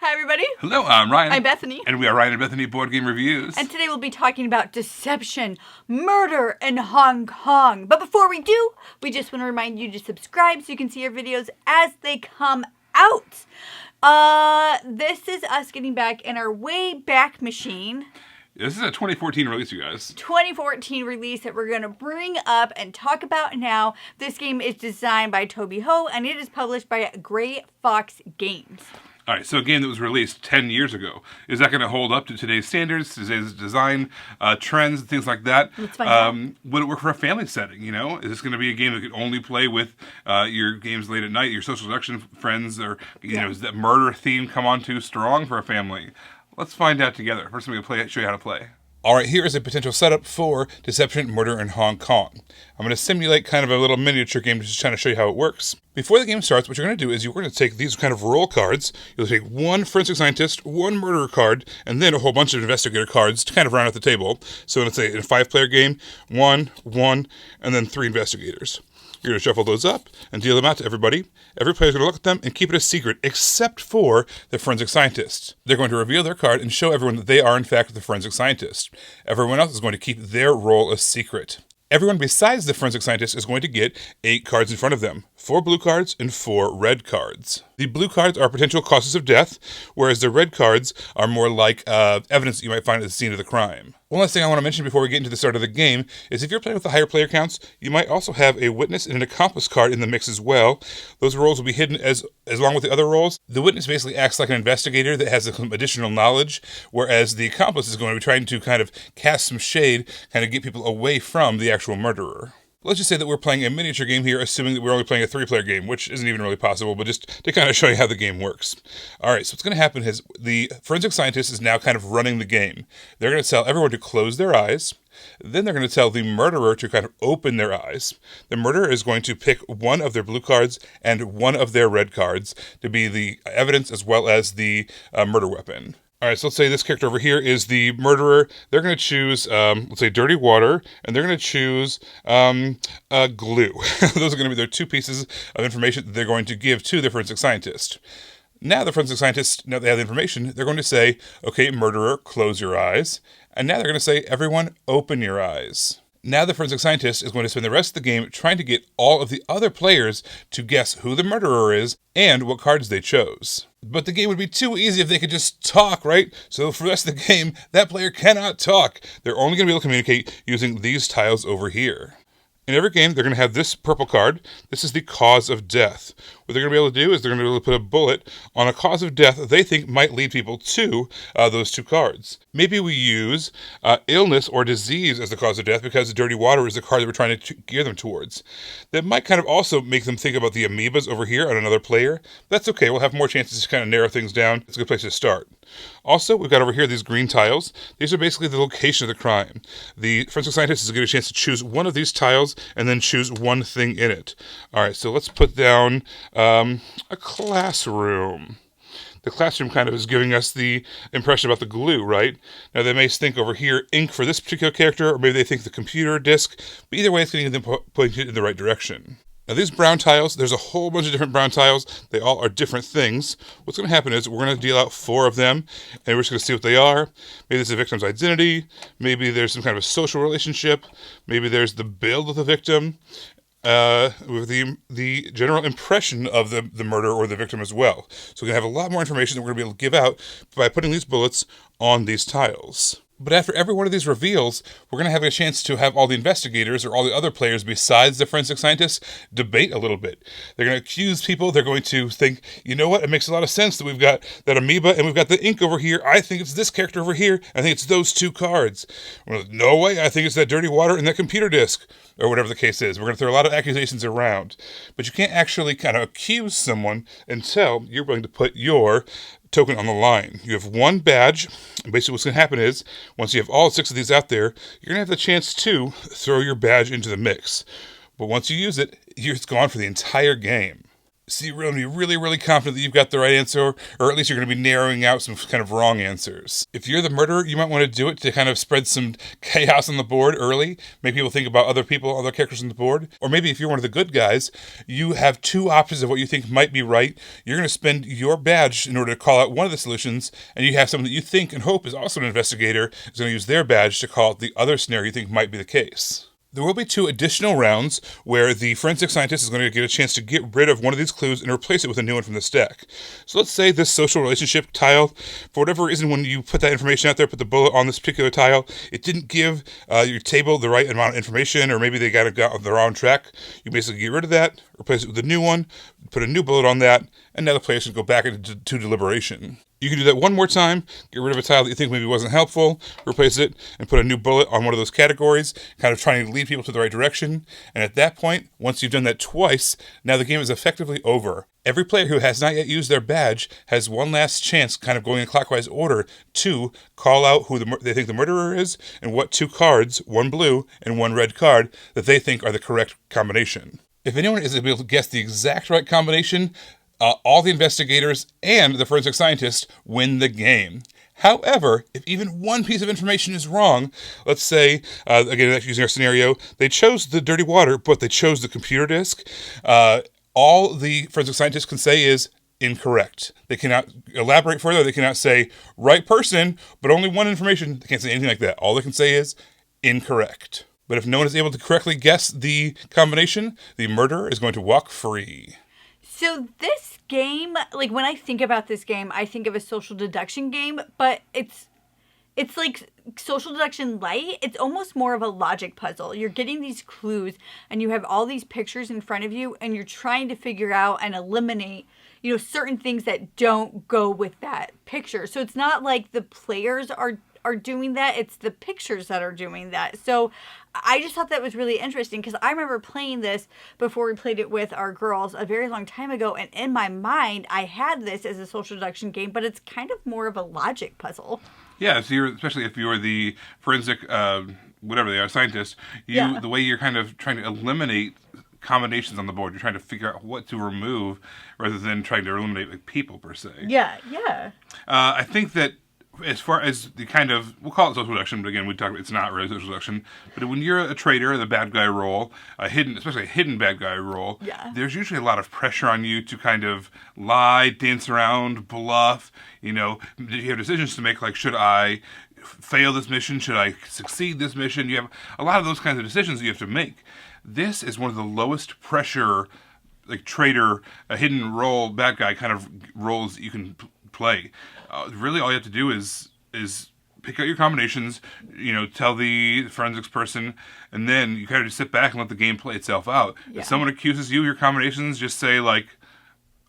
Hi, everybody. Hello, I'm Ryan. I'm Bethany. And we are Ryan and Bethany Board Game Reviews. And today we'll be talking about deception, murder in Hong Kong. But before we do, we just want to remind you to subscribe so you can see our videos as they come out. This is us getting back in our way back machine. This is a 2014 release, you guys. 2014 release that we're going to bring up and talk about now. This game is designed by Toby Ho, and it is published by Gray Fox Games. All right, so a game that was released 10 years ago. Is that going to hold up to today's standards, today's design trends, things like that? Let's find out. Would it work for a family setting, you know? Is this going to be a game that could only play with your games late at night, your social deduction friends, or, you know, does that murder theme come on too strong for a family? Let's find out together. First, I'm going to show you how to play. All right, here is a potential setup for Deception, Murder in Hong Kong. I'm going to simulate kind of a little miniature game just trying to show you how it works. Before the game starts, what you're going to do is you're going to take these kind of roll cards. You'll take one forensic scientist, one murderer card, and then a whole bunch of investigator cards to kind of round out the table. So let's say in a 5-player game, 1, and then 3 investigators. You're going to shuffle those up and deal them out to everybody. Every player's going to look at them and keep it a secret, except for the forensic scientists. They're going to reveal their card and show everyone that they are, in fact, the forensic scientist. Everyone else is going to keep their role a secret. Everyone besides the forensic scientist is going to get 8 cards in front of them. 4 blue cards and 4 red cards. The blue cards are potential causes of death, whereas the red cards are more like evidence that you might find at the scene of the crime. One last thing I want to mention before we get into the start of the game is if you're playing with the higher player counts, you might also have a witness and an accomplice card in the mix as well. Those roles will be hidden as along with the other roles. The witness basically acts like an investigator that has some additional knowledge, whereas the accomplice is going to be trying to kind of cast some shade, kind of get people away from the actual murderer. Let's just say that we're playing a miniature game here, assuming that we're only playing a 3-player game, which isn't even really possible, but just to kind of show you how the game works. All right, so what's going to happen is the forensic scientist is now kind of running the game. They're going to tell everyone to close their eyes. Then they're going to tell the murderer to kind of open their eyes. The murderer is going to pick one of their blue cards and one of their red cards to be the evidence as well as the murder weapon. All right, so let's say this character over here is the murderer. They're going to choose, let's say, dirty water, and they're going to choose glue. Those are going to be their 2 pieces of information that they're going to give to the forensic scientist. Now the forensic scientists, now they have the information, they're going to say, okay, murderer, close your eyes. And now they're going to say, everyone, open your eyes. Now the forensic scientist is going to spend the rest of the game trying to get all of the other players to guess who the murderer is and what cards they chose. But the game would be too easy if they could just talk, right? So for the rest of the game, that player cannot talk. They're only going to be able to communicate using these tiles over here. In every game, they're going to have this purple card. This is the cause of death. What they're going to be able to do is they're going to be able to put a bullet on a cause of death that they think might lead people to those 2 cards. Maybe we use illness or disease as the cause of death because dirty water is the card that we're trying to gear them towards. That might kind of also make them think about the amoebas over here on another player. That's okay. We'll have more chances to kind of narrow things down. It's a good place to start. Also, we've got over here these green tiles. These are basically the location of the crime. The forensic scientist is going to get a chance to choose one of these tiles and then choose one thing in it. All right, so let's put down a classroom. The classroom kind of is giving us the impression about the glue, right? Now, they may think over here ink for this particular character, or maybe they think the computer disk. But either way, it's getting them pointed in the right direction. Now, these brown tiles, there's a whole bunch of different brown tiles. They all are different things. What's going to happen is we're going to deal out 4 of them, and we're just going to see what they are. Maybe there's a victim's identity. Maybe there's some kind of a social relationship. Maybe there's the build of the victim. With the general impression of the murder or the victim as well. So we're going to have a lot more information that we're going to be able to give out by putting these bullets on these tiles. But after every one of these reveals, we're going to have a chance to have all the investigators or all the other players besides the forensic scientists debate a little bit. They're going to accuse people. They're going to think, you know what? It makes a lot of sense that we've got that amoeba and we've got the ink over here. I think it's this character over here. I think it's those 2 cards. Well, no way. I think it's that dirty water and that computer disk, or whatever the case is. We're going to throw a lot of accusations around. But you can't actually kind of accuse someone until you're willing to put your token on the line. You have 1 badge, and basically what's going to happen is, once you have all 6 of these out there, you're going to have the chance to throw your badge into the mix. But once you use it, it's gone for the entire game. So you're going to be really, really confident that you've got the right answer, or at least you're going to be narrowing out some kind of wrong answers. If you're the murderer, you might want to do it to kind of spread some chaos on the board early, make people think about other people, other characters on the board. Or maybe if you're one of the good guys, you have two options of what you think might be right. You're going to spend your badge in order to call out one of the solutions, and you have someone that you think and hope is also an investigator is going to use their badge to call out the other scenario you think might be the case. There will be 2 additional rounds where the forensic scientist is going to get a chance to get rid of one of these clues and replace it with a new one from the stack. So let's say this social relationship tile, for whatever reason, when you put that information out there, put the bullet on this particular tile, it didn't give your table the right amount of information, or maybe they got on the wrong track. You basically get rid of that, replace it with a new one, put a new bullet on that, and now the players can go back into deliberation. You can do that one more time, get rid of a tile that you think maybe wasn't helpful, replace it, and put a new bullet on one of those categories, kind of trying to lead people to the right direction. And at that point, once you've done that twice, now the game is effectively over. Every player who has not yet used their badge has one last chance, kind of going in clockwise order, to call out who they think the murderer is, and what 2 cards, 1 blue and 1 red card, that they think are the correct combination. If anyone is able to guess the exact right combination, all the investigators and the forensic scientist win the game. However, if even one piece of information is wrong, let's say, again, using our scenario, they chose the dirty water, but they chose the computer disk, all the forensic scientist can say is incorrect. They cannot elaborate further. They cannot say right person, but only one information. They can't say anything like that. All they can say is incorrect. But if no one is able to correctly guess the combination, the murderer is going to walk free. So this game, like when I think about this game, I think of a social deduction game, but it's like social deduction light. It's almost more of a logic puzzle. You're getting these clues and you have all these pictures in front of you and you're trying to figure out and eliminate, certain things that don't go with that picture. So it's not like the players are doing that, it's the pictures that are doing that. So I just thought that was really interesting because I remember playing this before we played it with our girls a very long time ago, and in my mind I had this as a social deduction game, but it's kind of more of a logic puzzle. Yeah, so especially if you're the forensic whatever they are, scientist, the way you're kind of trying to eliminate combinations on the board, you're trying to figure out what to remove rather than trying to eliminate like people per se. Yeah. I think that as far as the kind of, we'll call it social deduction, but again, we talk about it's not really social deduction. But when you're a traitor, the bad guy role, especially a hidden bad guy role, there's usually a lot of pressure on you to kind of lie, dance around, bluff. You have decisions to make, like, should I fail this mission? Should I succeed this mission? You have a lot of those kinds of decisions that you have to make. This is one of the lowest pressure, like, traitor, a hidden role, bad guy kind of roles that you can play. Really, all you have to do is pick out your combinations, tell the forensics person, and then you kind of just sit back and let the game play itself out. Yeah. If someone accuses you of your combinations, just say, like,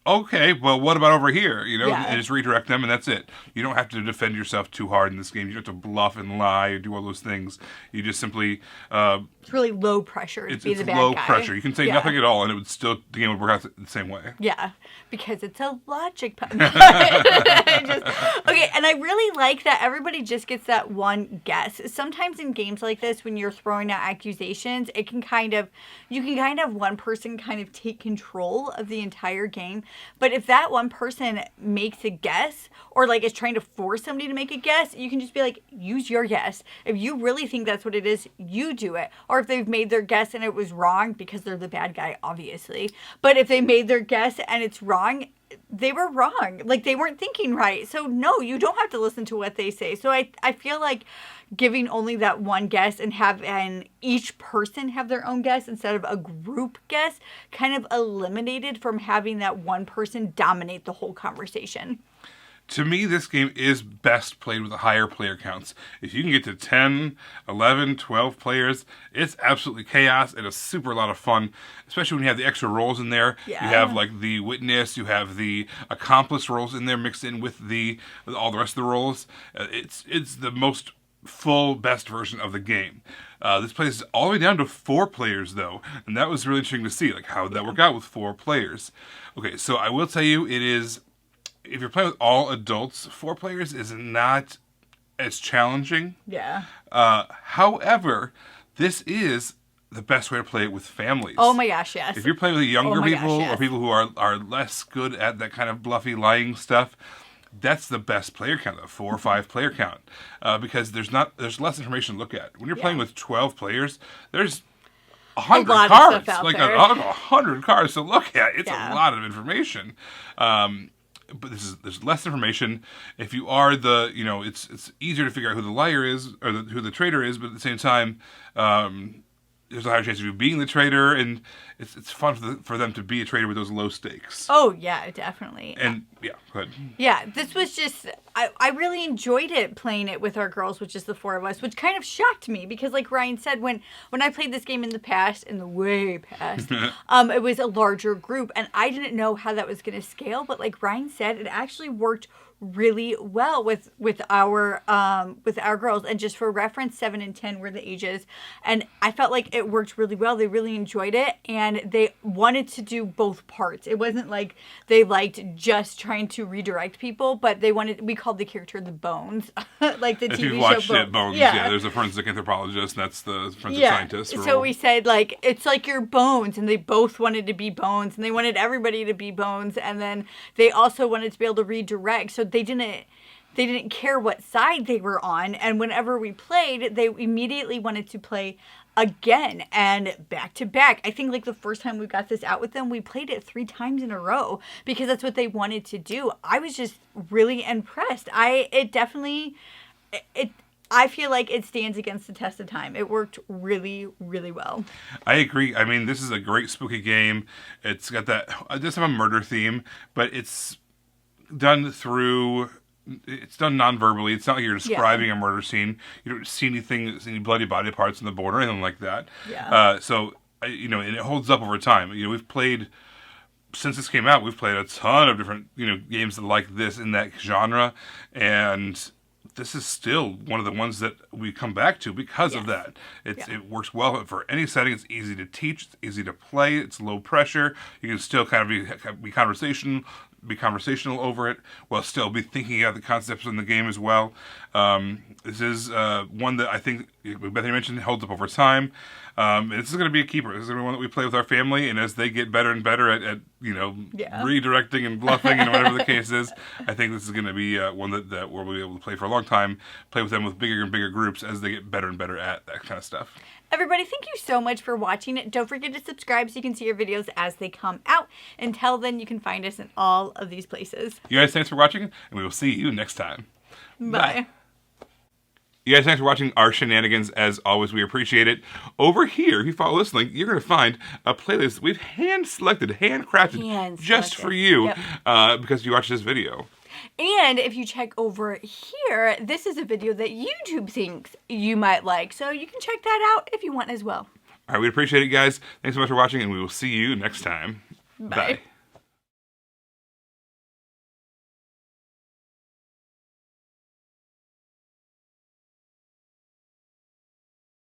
okay, well, what about over here? And just redirect them, and that's it. You don't have to defend yourself too hard in this game. You don't have to bluff and lie or do all those things. You just simply... it's really low pressure to be the bad guy. It's low pressure. You can say nothing at all, and the game would work out the same way. Yeah, because it's a logic puzzle. Okay, and I really like that everybody just gets that one guess. Sometimes in games like this, when you're throwing out accusations, you can kind of one person kind of take control of the entire game. But if that one person makes a guess or like is trying to force somebody to make a guess, you can just be like, use your guess. If you really think that's what it is, you do it. Or if they've made their guess and it was wrong, because they're the bad guy, obviously. But if they made their guess and it's wrong, they were wrong. Like, they weren't thinking right. So no, you don't have to listen to what they say. So I feel like giving only that one guess and having each person have their own guess instead of a group guess kind of eliminated from having that one person dominate the whole conversation. To me, this game is best played with higher player counts. If you can get to 10, 11, 12 players, it's absolutely chaos and a super lot of fun, especially when you have the extra roles in there. Yeah. You have, like, the witness, you have the accomplice roles in there mixed in with all the rest of the roles. It's the most full, best version of the game. This plays all the way down to 4 players, though, and that was really interesting to see, like, how would that work out with 4 players. Okay, so I will tell you, it is... If you're playing with all adults, 4 players is not as challenging. Yeah. However, this is the best way to play it with families. Oh my gosh, yes. If you're playing with younger my gosh, people yes. or people who are less good at that kind of bluffy lying stuff, that's the best player count, a 4 or 5 player count, because there's less information to look at. When you're playing with 12 players, there's 100 lot of cards, stuff out like there. 100 cards to look at. It's Yeah. a lot of information. But there's less information. If you are it's easier to figure out who the liar is or who the traitor is, but at the same time, there's a higher chance of you being the traitor, and it's fun for them to be a traitor with those low stakes. Oh, yeah, definitely. And yeah, go ahead. Yeah, this was just, I really enjoyed it playing it with our girls, which is the 4 of us, which kind of shocked me because like Ryan said, when I played this game in the past, in the way past, it was a larger group and I didn't know how that was going to scale, but like Ryan said, it actually worked really well with our girls. And just for reference, 7 and 10 were the ages, and I felt like it worked really well. They really enjoyed it and they wanted to do both parts. It wasn't like they liked just trying to redirect people, but we called the character the Bones. Like the If TV you've show watched Bones. Bones, yeah, there's a forensic anthropologist, and that's the forensic scientist. So we said, like, it's like your Bones, and they both wanted to be Bones, and they wanted everybody to be Bones, and then they also wanted to be able to redirect, so they didn't care what side they were on, and whenever we played, they immediately wanted to play again and back to back. I think like the first time we got this out with them, we played it 3 times in a row because that's what they wanted to do. I was just really impressed. I feel like it stands against the test of time. It worked really, really well. I agree. I mean, this is a great spooky game. It's got that, it does have a murder theme, but it's done non-verbally. It's not like you're describing a murder scene. You don't see any bloody body parts on the board or anything like that. Yeah. And it holds up over time. We've played, since this came out, we've played a ton of different, games like this in that genre, and this is still one of the ones that we come back to because of that. It works well for any setting. It's easy to teach. It's easy to play. It's low pressure. You can still kind of be conversational over it while still be thinking out the concepts in the game as well. This is one that I think Bethany mentioned holds up over time. This is going to be a keeper. This is going to be one that we play with our family, and as they get better and better at redirecting and bluffing and whatever the case is, I think this is going to be one that we'll be able to play for a long time, play with them with bigger and bigger groups as they get better and better at that kind of stuff. Everybody, thank you so much for watching it. Don't forget to subscribe so you can see our videos as they come out. Until then, you can find us in all of these places. You guys, thanks for watching, and we will see you next time. Bye. You guys, thanks for watching our shenanigans. As always, we appreciate it. Over here, if you follow this link, you're going to find a playlist we've handcrafted just for you because you watched this video. And if you check over here, this is a video that YouTube thinks you might like. So you can check that out if you want as well. All right, we appreciate it, guys. Thanks so much for watching, and we will see you next time. Bye.